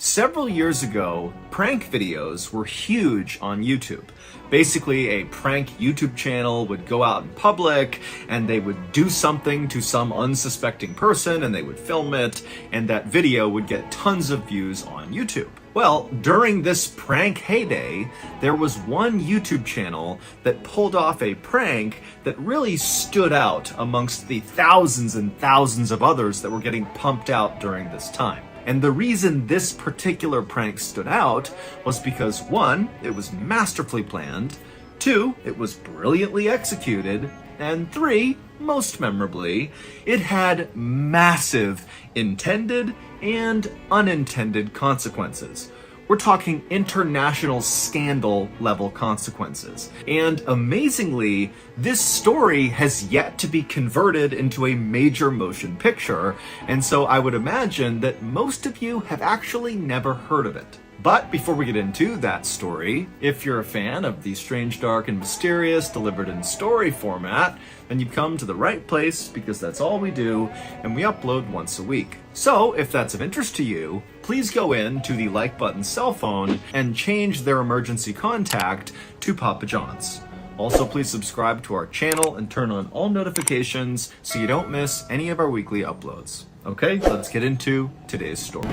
Several years ago, prank videos were huge on YouTube. Basically, a prank YouTube channel would go out in public and they would do something to some unsuspecting person and they would film it, and that video would get tons of views on YouTube. Well, during this prank heyday, there was one YouTube channel that pulled off a prank that really stood out amongst the thousands and thousands of others that were getting pumped out during this time. And the reason this particular prank stood out was because 1, it was masterfully planned, 2, it was brilliantly executed, and 3, most memorably, it had massive intended and unintended consequences. We're talking international scandal level consequences. And amazingly, this story has yet to be converted into a major motion picture, and so I would imagine that most of you have actually never heard of it. But before we get into that story, if you're a fan of the strange, dark, and mysterious delivered in story format, then you've come to the right place, because that's all we do, and we upload once a week. So if that's of interest to you, please go in to the like button cell phone and change their emergency contact to Papa John's. Also, please subscribe to our channel and turn on all notifications so you don't miss any of our weekly uploads. Okay, let's get into today's story.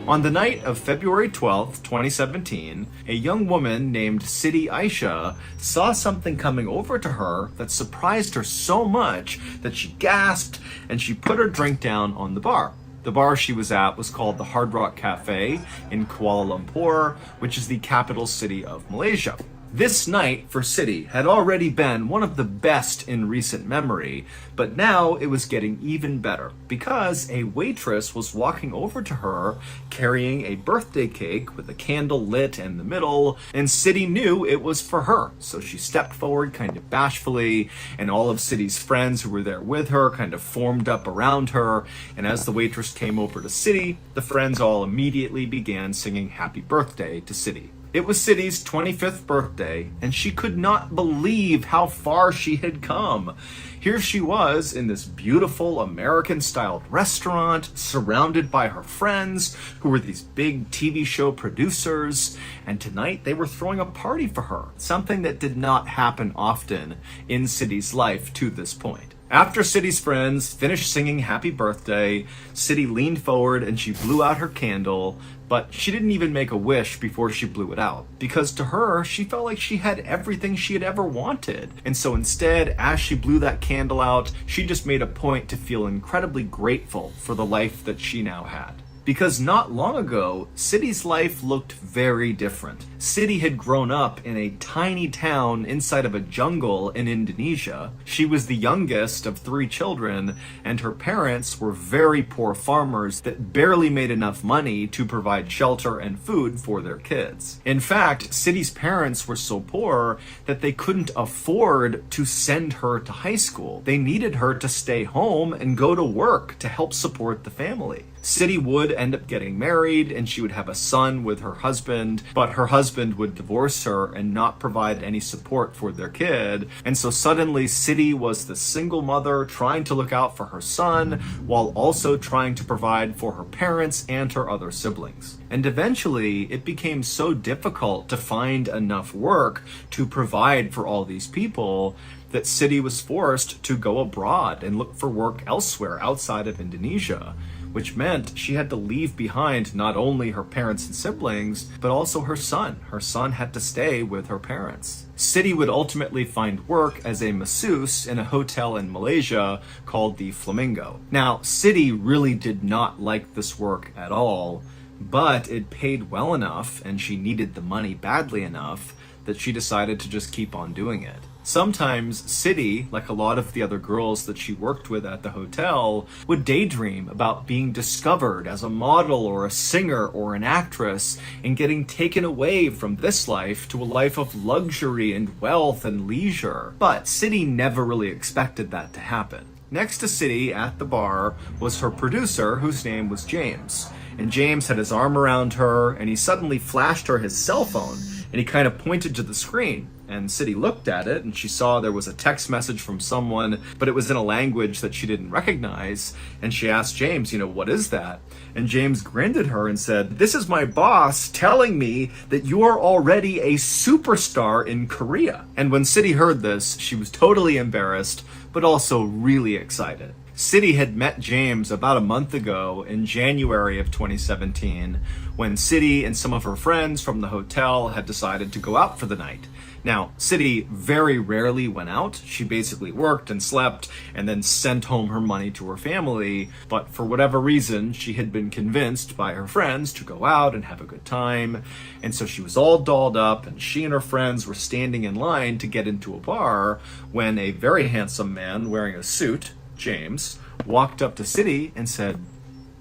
On the night of February 12th, 2017, a young woman named Siti Aisyah saw something coming over to her that surprised her so much that she gasped and she put her drink down on the bar. The bar she was at was called the Hard Rock Cafe in Kuala Lumpur, which is the capital city of Malaysia. This night for Siti had already been one of the best in recent memory, but now it was getting even better because a waitress was walking over to her carrying a birthday cake with a candle lit in the middle, and Siti knew it was for her. So she stepped forward kind of bashfully, and all of Siti's friends who were there with her kind of formed up around her, and as the waitress came over to Siti, the friends all immediately began singing happy birthday to Siti. It was Siti's 25th birthday, and she could not believe how far she had come. Here she was in this beautiful American-styled restaurant, surrounded by her friends, who were these big TV show producers, and tonight they were throwing a party for her, something that did not happen often in Siti's life to this point. After Siti's friends finished singing happy birthday, Siti leaned forward and she blew out her candle, but she didn't even make a wish before she blew it out, because to her, she felt like she had everything she had ever wanted. And so instead, as she blew that candle out, she just made a point to feel incredibly grateful for the life that she now had. Because not long ago, Siti's life looked very different. Siti had grown up in a tiny town inside of a jungle in Indonesia. She was the youngest of 3 children, and her parents were very poor farmers that barely made enough money to provide shelter and food for their kids. In fact, Siti's parents were so poor that they couldn't afford to send her to high school. They needed her to stay home and go to work to help support the family. Siti would end up getting married and she would have a son with her husband, but her husband would divorce her and not provide any support for their kid. And so suddenly Siti was the single mother trying to look out for her son while also trying to provide for her parents and her other siblings. And eventually it became so difficult to find enough work to provide for all these people that Siti was forced to go abroad and look for work elsewhere outside of Indonesia, which meant she had to leave behind not only her parents and siblings, but also her son. Her son had to stay with her parents. Siti would ultimately find work as a masseuse in a hotel in Malaysia called the Flamingo. Now, Siti really did not like this work at all, but it paid well enough and she needed the money badly enough that she decided to just keep on doing it. Sometimes Siti, like a lot of the other girls that she worked with at the hotel, would daydream about being discovered as a model or a singer or an actress and getting taken away from this life to a life of luxury and wealth and leisure. But Siti never really expected that to happen. Next to Siti at the bar was her producer, whose name was James. And James had his arm around her and he suddenly flashed her his cell phone and he kind of pointed to the screen. And Siti looked at it and she saw there was a text message from someone, but it was in a language that she didn't recognize. And she asked James, what is that? And James grinned at her and said, "This is my boss telling me that you're already a superstar in Korea." And when Siti heard this, she was totally embarrassed, but also really excited. Siti had met James about a month ago in January of 2017 when Siti and some of her friends from the hotel had decided to go out for the night. Now, Siti very rarely went out. She basically worked and slept and then sent home her money to her family. But for whatever reason, she had been convinced by her friends to go out and have a good time. And so she was all dolled up and she and her friends were standing in line to get into a bar when a very handsome man wearing a suit, James, walked up to Siti and said,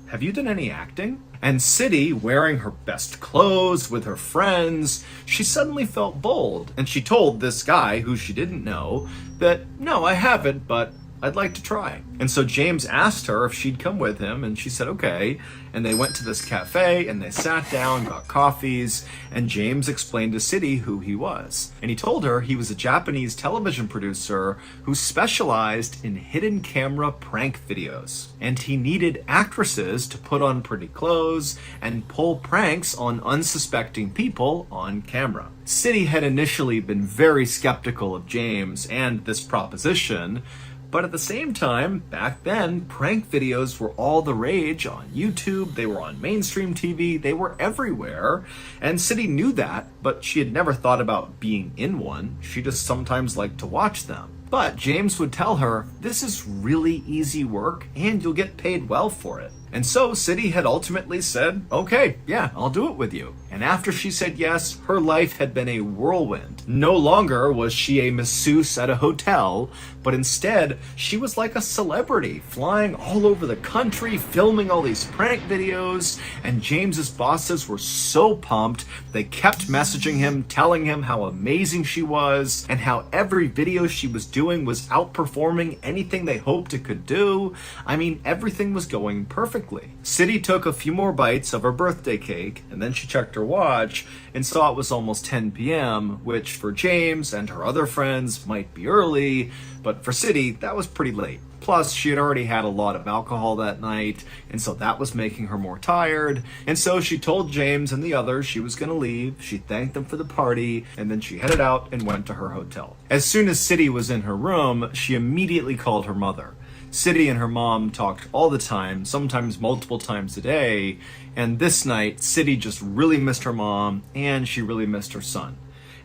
"Have you done any acting?" And Siti, wearing her best clothes with her friends, she suddenly felt bold. And she told this guy, who she didn't know, that, "No, I haven't, but I'd like to try." And so James asked her if she'd come with him, and she said okay. And they went to this cafe, and they sat down, got coffees, and James explained to Siti who he was. And he told her he was a Japanese television producer who specialized in hidden camera prank videos. And he needed actresses to put on pretty clothes and pull pranks on unsuspecting people on camera. Siti had initially been very skeptical of James and this proposition, but at the same time, back then, prank videos were all the rage on YouTube, they were on mainstream TV, they were everywhere, and Siti knew that, but she had never thought about being in one. She just sometimes liked to watch them. But James would tell her, "This is really easy work, and you'll get paid well for it." And so Siti had ultimately said, "Okay, yeah, I'll do it with you." And after she said yes, her life had been a whirlwind. No longer was she a masseuse at a hotel, but instead she was like a celebrity, flying all over the country, filming all these prank videos. And James's bosses were so pumped, they kept messaging him, telling him how amazing she was, and how every video she was doing was outperforming anything they hoped it could do. I mean, everything was going perfectly. Siti took a few more bites of her birthday cake, and then she checked her watch and saw it was almost 10 p.m., which for James and her other friends might be early, but for Siti, that was pretty late. Plus, she had already had a lot of alcohol that night, and so that was making her more tired. And so she told James and the others she was going to leave. She thanked them for the party, and then she headed out and went to her hotel. As soon as Siti was in her room, she immediately called her mother. Siti and her mom talked all the time, sometimes multiple times a day, and this night, Siti just really missed her mom, and she really missed her son.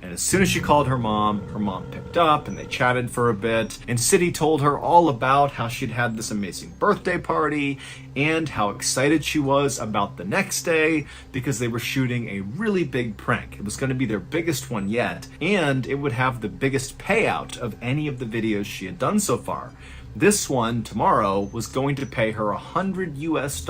And as soon as she called her mom picked up and they chatted for a bit. And Siti told her all about how she'd had this amazing birthday party and how excited she was about the next day because they were shooting a really big prank. It was going to be their biggest one yet, and it would have the biggest payout of any of the videos she had done so far. This one, tomorrow, was going to pay her $100 US.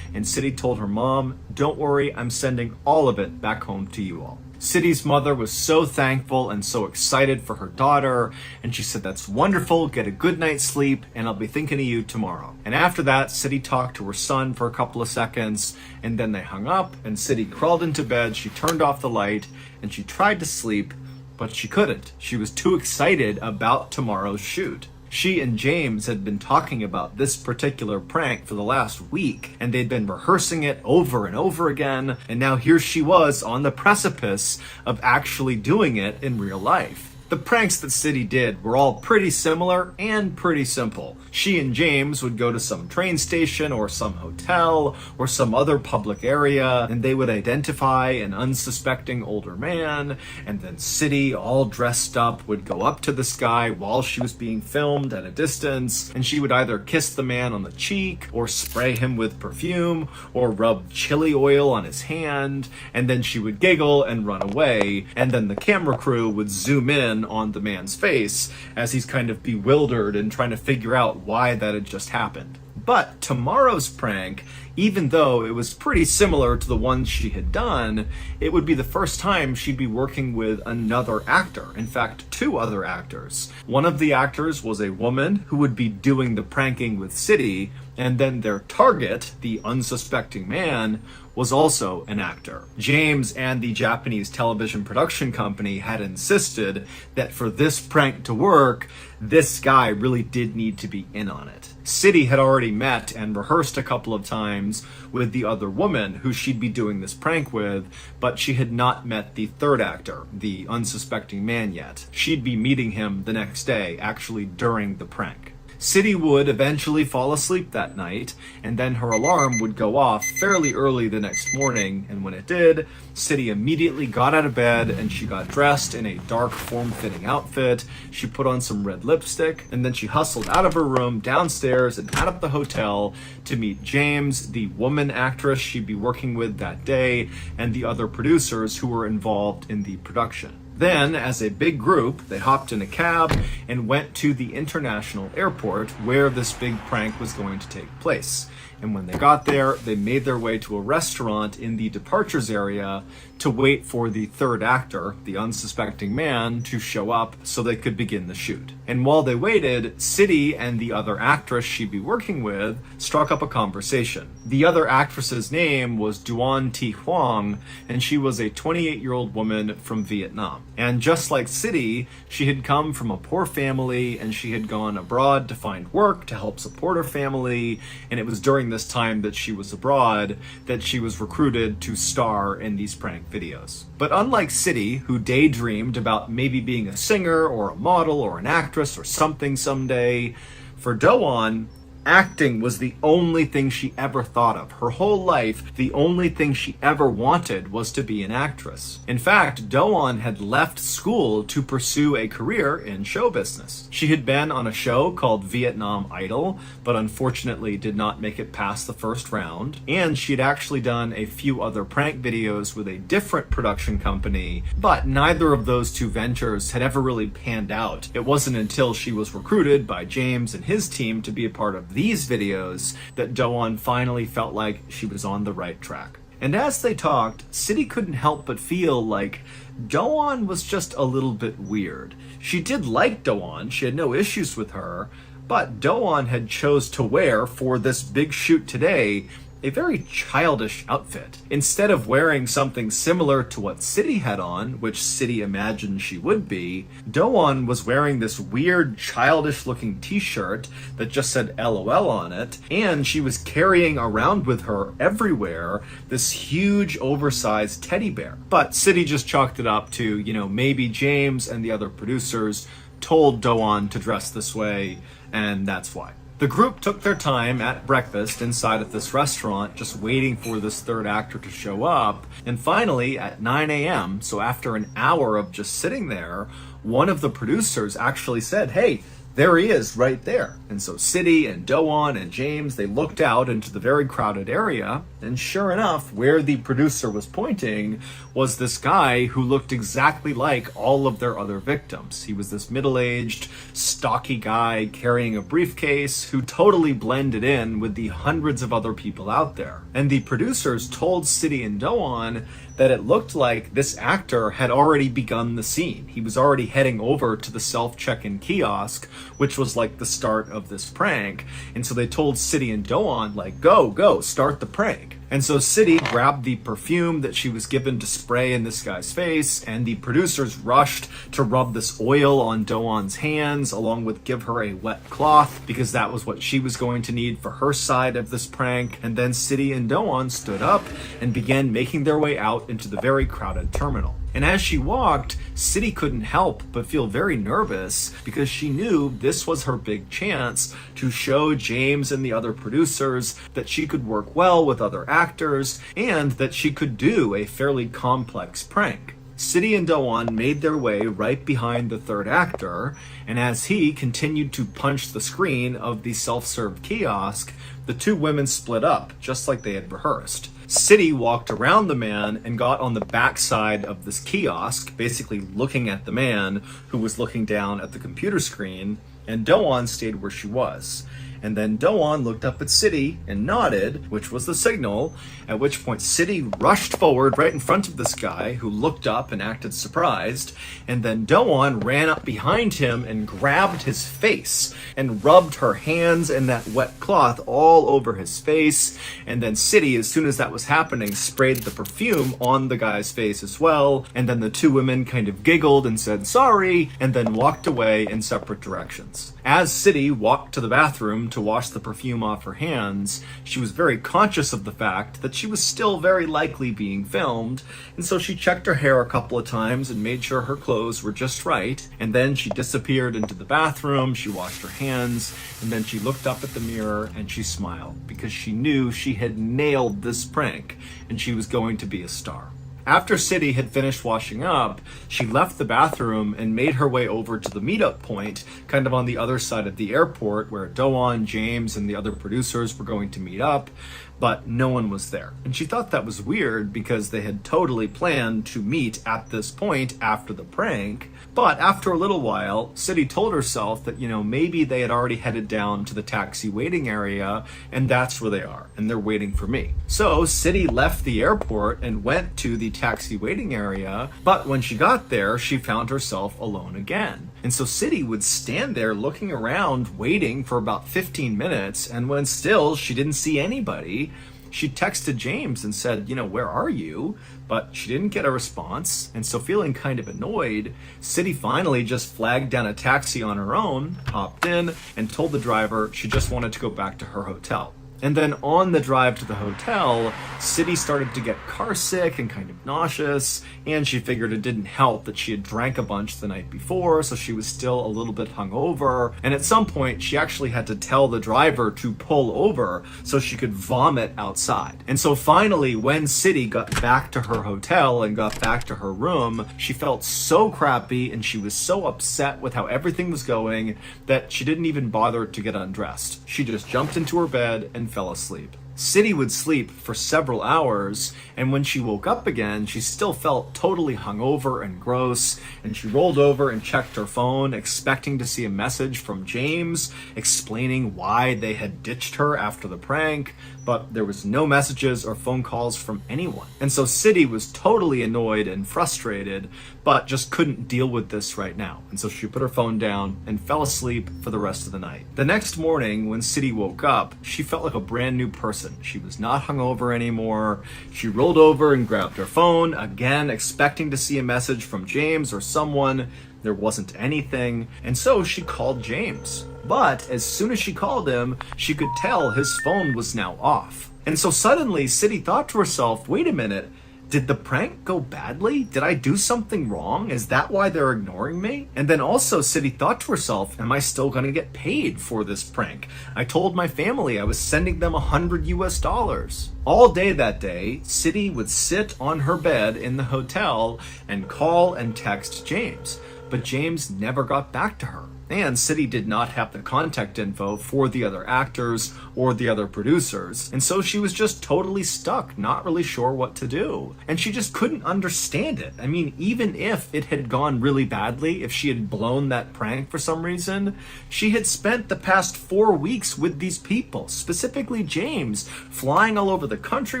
And Siti told her mom, "Don't worry, I'm sending all of it back home to you all." Siti's mother was so thankful and so excited for her daughter, and she said, "That's wonderful, get a good night's sleep, and I'll be thinking of you tomorrow." And after that, Siti talked to her son for a couple of seconds, and then they hung up, and Siti crawled into bed, she turned off the light, and she tried to sleep, but she couldn't. She was too excited about tomorrow's shoot. She and James had been talking about this particular prank for the last week, and they'd been rehearsing it over and over again, and now here she was on the precipice of actually doing it in real life. The pranks that Siti did were all pretty similar and pretty simple. She and James would go to some train station or some hotel or some other public area, and they would identify an unsuspecting older man, and then Siti, all dressed up, would go up to this guy while she was being filmed at a distance, and she would either kiss the man on the cheek or spray him with perfume or rub chili oil on his hand, and then she would giggle and run away, and then the camera crew would zoom in on the man's face as he's kind of bewildered and trying to figure out why that had just happened. But tomorrow's prank, even though it was pretty similar to the ones she had done, it would be the first time she'd be working with another actor. In fact, two other actors. One of the actors was a woman who would be doing the pranking with Siti, and then their target, the unsuspecting man, was also an actor. James and the Japanese television production company had insisted that for this prank to work, this guy really did need to be in on it. Siti had already met and rehearsed a couple of times with the other woman who she'd be doing this prank with, but she had not met the third actor, the unsuspecting man, yet. She'd be meeting him the next day, actually during the prank. Siti would eventually fall asleep that night, and then her alarm would go off fairly early the next morning, and when it did, Siti immediately got out of bed and she got dressed in a dark form-fitting outfit. She put on some red lipstick, and then she hustled out of her room, downstairs, and out of the hotel to meet James, the woman actress she'd be working with that day, and the other producers who were involved in the production. Then, as a big group, they hopped in a cab and went to the international airport where this big prank was going to take place. And when they got there, they made their way to a restaurant in the departures area to wait for the third actor, the unsuspecting man, to show up so they could begin the shoot. And while they waited, Siti and the other actress she'd be working with struck up a conversation. The other actress's name was Doan Thi Huong, and she was a 28-year-old woman from Vietnam. And just like Siti, she had come from a poor family and she had gone abroad to find work to help support her family, and it was during this time that she was abroad that she was recruited to star in these prank videos. But unlike Siti, who daydreamed about maybe being a singer or a model or an actress or something someday, for Doan, acting was the only thing she ever thought of. Her whole life, the only thing she ever wanted was to be an actress. In fact, Doan had left school to pursue a career in show business. She had been on a show called Vietnam Idol, but unfortunately did not make it past the first round. And she'd actually done a few other prank videos with a different production company, but neither of those two ventures had ever really panned out. It wasn't until she was recruited by James and his team to be a part of these videos that Doan finally felt like she was on the right track. And as they talked, Siti couldn't help but feel like Doan was just a little bit weird. She did like Doan, she had no issues with her, but Doan had chose to wear for this big shoot today a very childish outfit. Instead of wearing something similar to what Siti had on, which Siti imagined she would be, Doan was wearing this weird childish looking t-shirt that just said LOL on it, and she was carrying around with her everywhere this huge oversized teddy bear. But Siti just chalked it up to, maybe James and the other producers told Doan to dress this way, and that's why. The group took their time at breakfast inside of this restaurant, just waiting for this third actor to show up. And finally, at 9 a.m., so after an hour of just sitting there, one of the producers actually said, "Hey, there he is right there." And so Siti and Doan and James, they looked out into the very crowded area, and sure enough, where the producer was pointing was this guy who looked exactly like all of their other victims. He was this middle-aged, stocky guy carrying a briefcase who totally blended in with the hundreds of other people out there. And the producers told Siti and Doan that it looked like this actor had already begun the scene. He was already heading over to the self-check-in kiosk, which was like the start of this prank. And so they told Siti and Doan, go, start the prank. And so Siti grabbed the perfume that she was given to spray in this guy's face, and the producers rushed to rub this oil on Doan's hands, along with give her a wet cloth, because that was what she was going to need for her side of this prank. And then Siti and Doan stood up and began making their way out into the very crowded terminal. And as she walked, Siti couldn't help but feel very nervous because she knew this was her big chance to show James and the other producers that she could work well with other actors and that she could do a fairly complex prank. Siti and Doan made their way right behind the third actor, and as he continued to punch the screen of the self-serve kiosk, the two women split up, just like they had rehearsed. Siti walked around the man and got on the backside of this kiosk, basically looking at the man who was looking down at the computer screen, and Doan stayed where she was. And then Doan looked up at Siti and nodded, which was the signal, at which point Siti rushed forward right in front of this guy, who looked up and acted surprised, and then Doan ran up behind him and grabbed his face and rubbed her hands and that wet cloth all over his face. And then Siti, as soon as that was happening, sprayed the perfume on the guy's face as well. And then the two women kind of giggled and said sorry, and then walked away in separate directions. As Siti walked to the bathroom to wash the perfume off her hands, she was very conscious of the fact that she was still very likely being filmed, and so she checked her hair a couple of times and made sure her clothes were just right. And then she disappeared into the bathroom, she washed her hands, and then she looked up at the mirror and she smiled because she knew she had nailed this prank and she was going to be a star. After Siti had finished washing up, she left the bathroom and made her way over to the meetup point, kind of on the other side of the airport where Doan, James, and the other producers were going to meet up, but no one was there. And she thought that was weird because they had totally planned to meet at this point after the prank. But after a little while, Siti told herself that, maybe they had already headed down to the taxi waiting area, and that's where they are, and they're waiting for me. So Siti left the airport and went to the taxi waiting area, but when she got there, she found herself alone again. And so Siti would stand there looking around, waiting for about 15 minutes, and when still she didn't see anybody, she texted James and said, where are you? But she didn't get a response, and so feeling kind of annoyed, Siti finally just flagged down a taxi on her own, hopped in, and told the driver she just wanted to go back to her hotel. And then on the drive to the hotel, Siti started to get car sick and kind of nauseous, and she figured it didn't help that she had drank a bunch the night before, so she was still a little bit hungover. And at some point, she actually had to tell the driver to pull over so she could vomit outside. And so finally, when Siti got back to her hotel and got back to her room, she felt so crappy and she was so upset with how everything was going that she didn't even bother to get undressed. She just jumped into her bed and fell asleep. Siti would sleep for several hours, and when she woke up again, she still felt totally hungover and gross, and she rolled over and checked her phone, expecting to see a message from James explaining why they had ditched her after the prank, but there was no messages or phone calls from anyone. And so Siti was totally annoyed and frustrated, but just couldn't deal with this right now. And so she put her phone down and fell asleep for the rest of the night. The next morning, when Siti woke up, she felt like a brand new person. She was not hungover anymore. She rolled over and grabbed her phone, again expecting to see a message from James or someone. There wasn't anything, and so she called James. But as soon as she called him, she could tell his phone was now off. And so suddenly, Siti thought to herself, wait a minute, did the prank go badly? Did I do something wrong? Is that why they're ignoring me? And then also Siti thought to herself, am I still gonna get paid for this prank? I told my family I was sending them $100. All day that day, Siti would sit on her bed in the hotel and call and text James. But James never got back to her. And Siti did not have the contact info for the other actors or the other producers. And so she was just totally stuck, not really sure what to do. And she just couldn't understand it. I mean, even if it had gone really badly, if she had blown that prank for some reason, she had spent the past 4 weeks with these people, specifically James, flying all over the country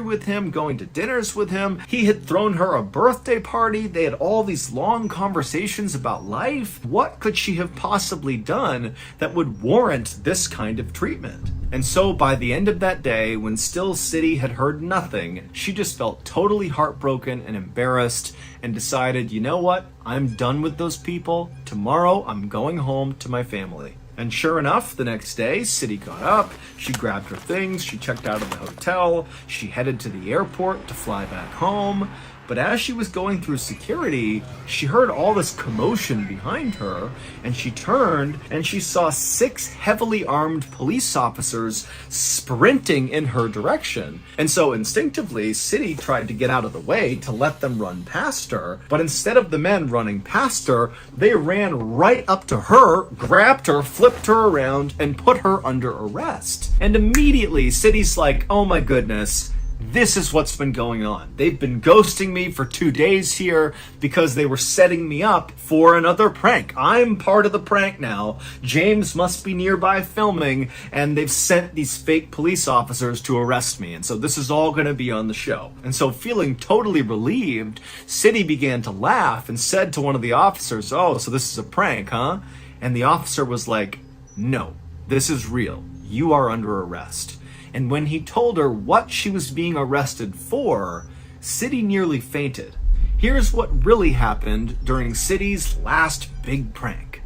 with him, going to dinners with him. He had thrown her a birthday party. They had all these long conversations about life. What could she have possibly done that would warrant this kind of treatment? And so by the end of that day, when still Siti had heard nothing, she just felt totally heartbroken and embarrassed and decided, you know what? I'm done with those people. Tomorrow I'm going home to my family. And sure enough, the next day, Siti got up, she grabbed her things, she checked out of the hotel, she headed to the airport to fly back home. But as she was going through security, she heard all this commotion behind her, and she turned and she saw 6 heavily armed police officers sprinting in her direction. And so instinctively, Siti tried to get out of the way to let them run past her. But instead of the men running past her, they ran right up to her, grabbed her, flipped her around, and put her under arrest. And immediately, Siti's like, oh my goodness, this is what's been going on. They've been ghosting me for 2 days here because they were setting me up for another prank. I'm part of the prank now. James must be nearby filming, and they've sent these fake police officers to arrest me. And so this is all going to be on the show. And so, feeling totally relieved, Siti began to laugh and said to one of the officers, "Oh, so this is a prank, huh?" And the officer was like, "No, this is real. You are under arrest." And when he told her what she was being arrested for, Siti nearly fainted. Here's what really happened during Siti's last big prank.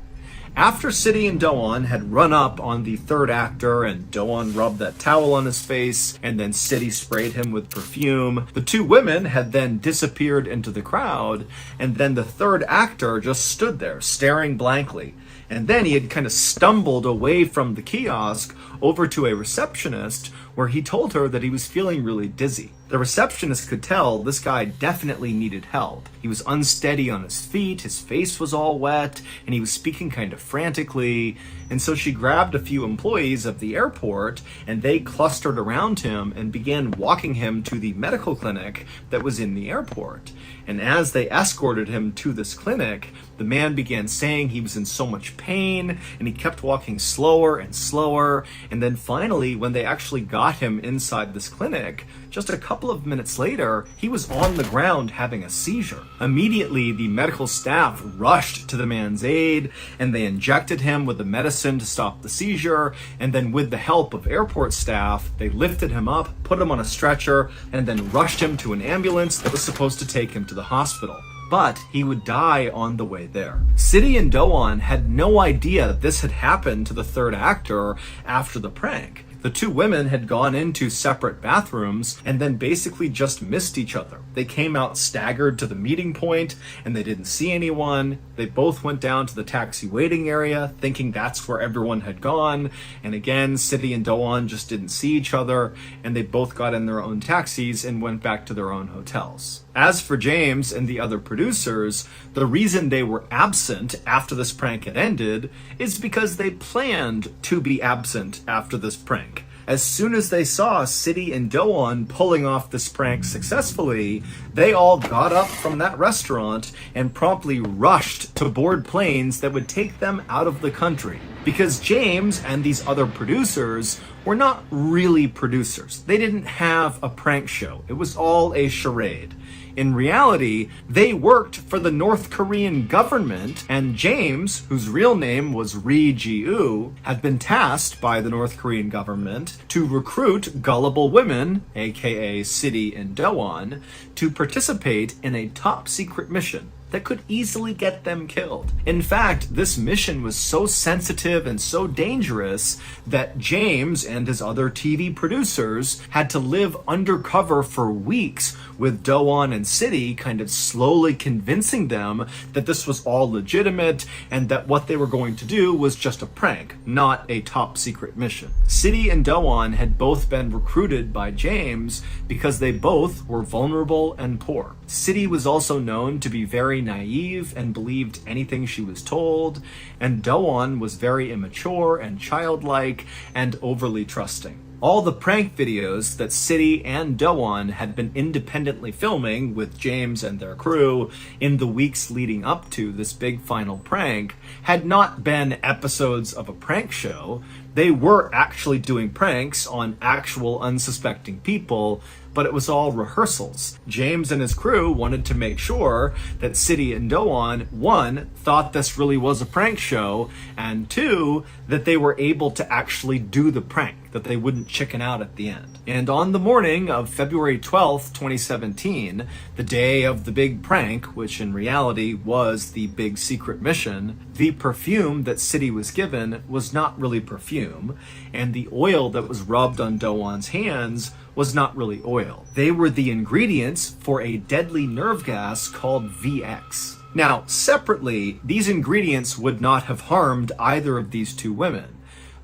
After Siti and Doan had run up on the third actor and Doan rubbed that towel on his face and then Siti sprayed him with perfume, the two women had then disappeared into the crowd, and then the third actor just stood there staring blankly. And then he had kind of stumbled away from the kiosk over to a receptionist where he told her that he was feeling really dizzy. The receptionist could tell this guy definitely needed help. He was unsteady on his feet, his face was all wet, and he was speaking kind of frantically. And so she grabbed a few employees of the airport and they clustered around him and began walking him to the medical clinic that was in the airport. And as they escorted him to this clinic, the man began saying he was in so much pain, and he kept walking slower and slower. And then finally, when they actually got him inside this clinic, just a couple of minutes later, he was on the ground having a seizure. Immediately, the medical staff rushed to the man's aid, and they injected him with the medicine to stop the seizure. And then with the help of airport staff, they lifted him up, put him on a stretcher, and then rushed him to an ambulance that was supposed to take him to the hospital. But he would die on the way there. Siti and Doan had no idea this had happened to the third actor after the prank. The two women had gone into separate bathrooms and then basically just missed each other. They came out staggered to the meeting point and they didn't see anyone. They both went down to the taxi waiting area thinking that's where everyone had gone. And again, Siti and Doan just didn't see each other and they both got in their own taxis and went back to their own hotels. As for James and the other producers, the reason they were absent after this prank had ended is because they planned to be absent after this prank. As soon as they saw Siti and Doan pulling off this prank successfully, they all got up from that restaurant and promptly rushed to board planes that would take them out of the country. Because James and these other producers were not really producers. They didn't have a prank show. It was all a charade. In reality, they worked for the North Korean government, and James, whose real name was Ri Ji-woo, had been tasked by the North Korean government to recruit gullible women, aka Siti and Doan, to participate in a top-secret mission that could easily get them killed. In fact, this mission was so sensitive and so dangerous that James and his other TV producers had to live undercover for weeks with Doan and Siti kind of slowly convincing them that this was all legitimate and that what they were going to do was just a prank, not a top secret mission. Siti and Doan had both been recruited by James because they both were vulnerable and poor. Siti was also known to be very naive and believed anything she was told, and Doan was very immature and childlike and overly trusting. All the prank videos that Siti and Doan had been independently filming with James and their crew in the weeks leading up to this big final prank had not been episodes of a prank show. They were actually doing pranks on actual unsuspecting people, but it was all rehearsals. James and his crew wanted to make sure that Siti and Doan, one, thought this really was a prank show, and two, that they were able to actually do the prank, that they wouldn't chicken out at the end. And on the morning of February 12th, 2017, the day of the big prank, which in reality was the big secret mission, the perfume that Siti was given was not really perfume, and the oil that was rubbed on Doan's hands was not really oil. They were the ingredients for a deadly nerve gas called VX. Now, separately, these ingredients would not have harmed either of these two women.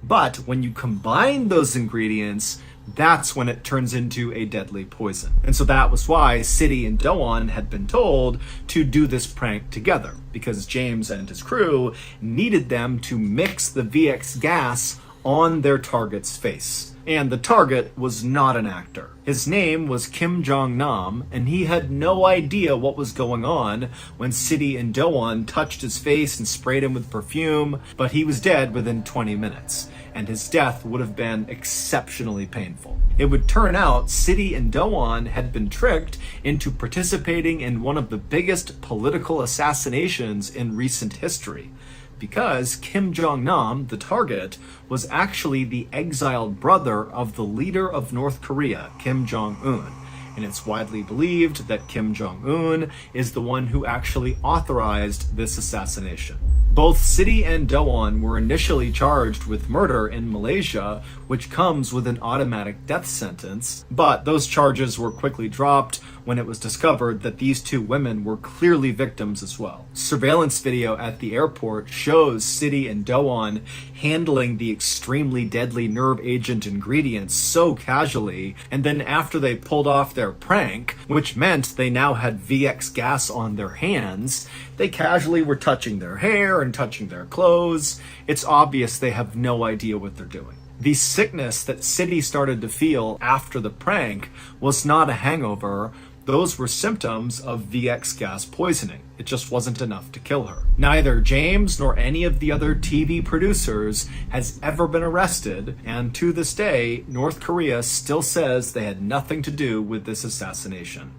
But when you combine those ingredients, that's when it turns into a deadly poison. And so that was why Siti and Doan had been told to do this prank together, because James and his crew needed them to mix the VX gas on their target's face. And the target was not an actor. His name was Kim Jong-nam, and he had no idea what was going on when Siti and Doan touched his face and sprayed him with perfume, but he was dead within 20 minutes, and his death would have been exceptionally painful. It would turn out Siti and Doan had been tricked into participating in one of the biggest political assassinations in recent history, because Kim Jong-nam, the target, was actually the exiled brother of the leader of North Korea, Kim Jong-un. And it's widely believed that Kim Jong-un is the one who actually authorized this assassination. Both Siti and Doan were initially charged with murder in Malaysia, which comes with an automatic death sentence, but those charges were quickly dropped when it was discovered that these two women were clearly victims as well. Surveillance video at the airport shows Siti and Doan handling the extremely deadly nerve agent ingredients so casually, and then after they pulled off their prank, which meant they now had VX gas on their hands, they casually were touching their hair and touching their clothes. It's obvious they have no idea what they're doing. The sickness that Siti started to feel after the prank was not a hangover. Those were symptoms of VX gas poisoning. It just wasn't enough to kill her. Neither James nor any of the other TV producers has ever been arrested, and to this day, North Korea still says they had nothing to do with this assassination.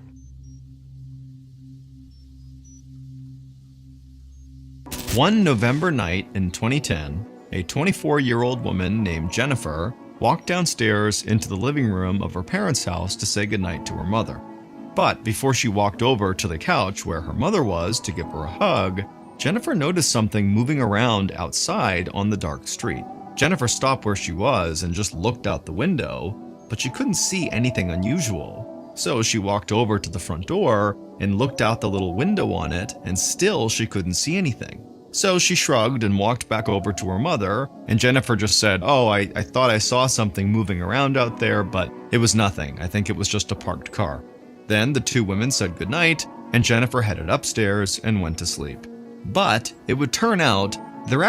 One November night in 2010, a 24-year-old woman named Jennifer walked downstairs into the living room of her parents' house to say goodnight to her mother. But before she walked over to the couch where her mother was to give her a hug, Jennifer noticed something moving around outside on the dark street. Jennifer stopped where she was and just looked out the window, but she couldn't see anything unusual. So she walked over to the front door and looked out the little window on it, and still she couldn't see anything. So she shrugged and walked back over to her mother, and Jennifer just said, "Oh, I thought I saw something moving around out there, but it was nothing. I think it was just a parked car." Then the two women said goodnight, and Jennifer headed upstairs and went to sleep. But it would turn out there